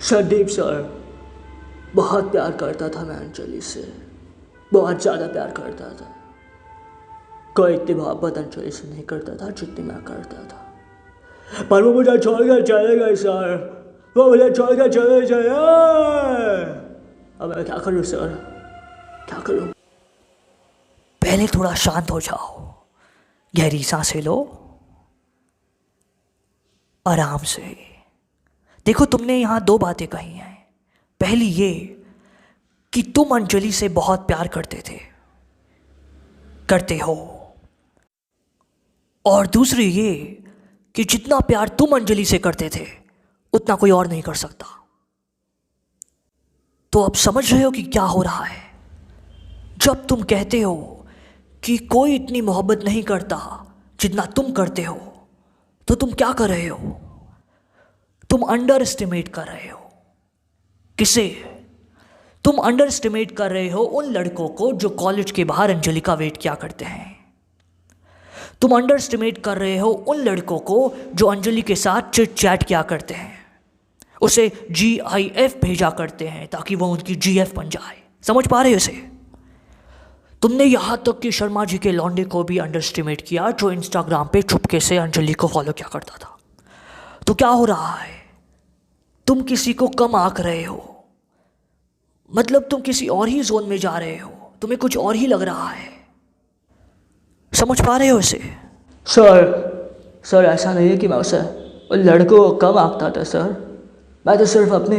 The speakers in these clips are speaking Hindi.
संदीप सर, बहुत प्यार करता था मैं अंजलि से, बहुत ज़्यादा प्यार करता था। कोई इतनी मोहब्बत अंजलि से नहीं करता था जितनी मैं करता था। पर वो मुझे छोड़ कर चले गए सर, वो मुझे छोड़ कर चले गए। अब मैं क्या करूँ सर, क्या करूँ? पहले थोड़ा शांत हो जाओ, गहरी सांसें लो, आराम से। देखो, तुमने यहाँ दो बातें कही हैं। पहली ये कि तुम अंजलि से बहुत प्यार करते थे, करते हो, और दूसरी ये कि जितना प्यार तुम अंजलि से करते थे उतना कोई और नहीं कर सकता। तो अब समझ रहे हो कि क्या हो रहा है? जब तुम कहते हो कि कोई इतनी मोहब्बत नहीं करता जितना तुम करते हो, तो तुम क्या कर रहे हो? तुम अंडर एस्टिमेट कर रहे हो। किसे? तुम अंडर एस्टिमेट कर रहे हो उन लड़कों को जो कॉलेज के बाहर अंजलि का वेट किया करते हैं। तुम अंडर एस्टिमेट कर रहे हो उन लड़कों को जो अंजलि के साथ चिट चैट किया करते हैं, उसे GIF भेजा करते हैं ताकि वो उनकी GF बन जाए। समझ पा रहे हो इसे? तुमने यहां तक कि शर्मा जी के लौंडे को भी अंडर एस्टिमेट किया जो इंस्टाग्राम पे चुपके से अंजलि को फॉलो किया करता था। तो क्या हो रहा है? तुम किसी को कम आंक रहे हो, मतलब तुम किसी और ही जोन में जा रहे हो, तुम्हें कुछ और ही लग रहा है। समझ पा रहे हो इसे? सर ऐसा नहीं है कि मैं उसे उन लड़कों को कम आंकता था सर। मैं तो सिर्फ अपनी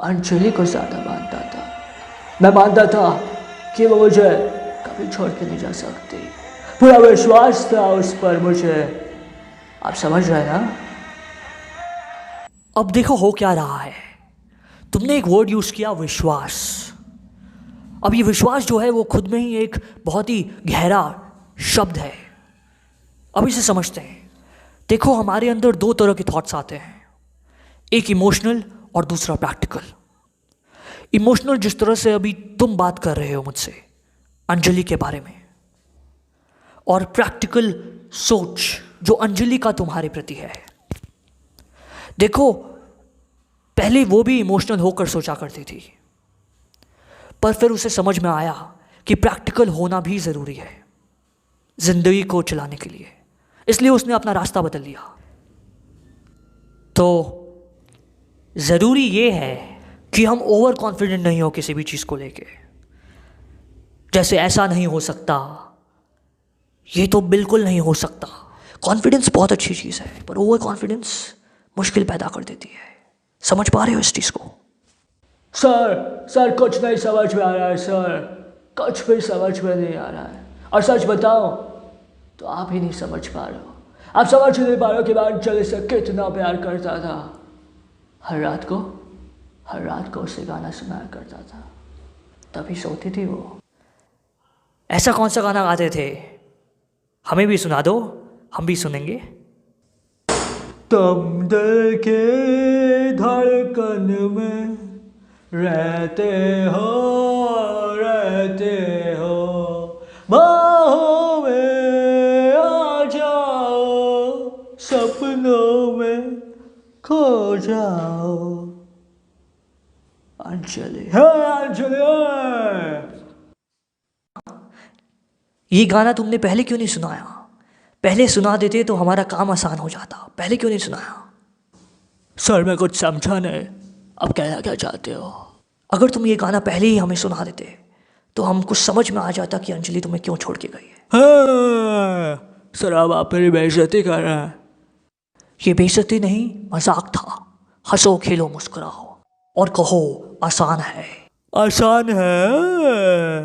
अंजलि को ज़्यादा मानता था। मैं मानता था कि वो मुझे कभी छोड़ के नहीं जा सकती। पूरा विश्वास था उस पर मुझे। आप समझ रहे हैं ना? अब देखो हो क्या रहा है। तुमने एक वर्ड यूज़ किया, विश्वास। अब ये विश्वास जो है वो खुद में ही एक बहुत ही गहरा शब्द है। अब इसे समझते हैं। देखो, हमारे अंदर दो तरह के थॉट्स आते हैं, एक इमोशनल और दूसरा प्रैक्टिकल। इमोशनल जिस तरह से अभी तुम बात कर रहे हो मुझसे अंजलि के बारे में, और प्रैक्टिकल सोच जो अंजलि का तुम्हारे प्रति है। देखो, पहले वो भी इमोशनल होकर सोचा करती थी, पर फिर उसे समझ में आया कि प्रैक्टिकल होना भी ज़रूरी है ज़िंदगी को चलाने के लिए, इसलिए उसने अपना रास्ता बदल लिया। तो ज़रूरी ये है कि हम ओवर कॉन्फिडेंट नहीं हो किसी भी चीज़ को लेके। जैसे ऐसा नहीं हो सकता, ये तो बिल्कुल नहीं हो सकता। कॉन्फिडेंस बहुत अच्छी चीज़ है, पर ओवर कॉन्फिडेंस मुश्किल पैदा कर देती है। समझ पा रहे हो इस चीज़ को? सर कुछ नहीं समझ में आ रहा है सर, कुछ भी समझ में नहीं आ रहा है। और सच बताओ तो आप ही नहीं समझ पा रहे हो। आप समझ नहीं पा रहे हो कि मैं अंजलि से कितना प्यार करता था। हर रात को उसे गाना सुनाया करता था, तभी सोती थी वो। ऐसा कौन सा गाना गाते थे? हमें भी सुना दो, हम भी सुनेंगे। तुम दिल के धड़कन में रहते हो, बाहों में आ जाओ, सपनों में खो जाओ। अंजलि ये गाना तुमने पहले क्यों नहीं सुनाया? पहले सुना देते तो हमारा काम आसान हो जाता। पहले क्यों नहीं सुनाया? सर मैं कुछ समझा नहीं, अब कहना क्या चाहते हो? अगर तुम ये गाना पहले ही हमें सुना देते तो हम कुछ समझ में आ जाता कि अंजलि तुम्हें क्यों छोड़ के गई है। सर अब आप मेरी बेइज्जती कर रहे हैं। ये बेइज्जती नहीं, मजाक था। हंसो, खेलो, मुस्कुराओ और कहो आसान है। आसान है।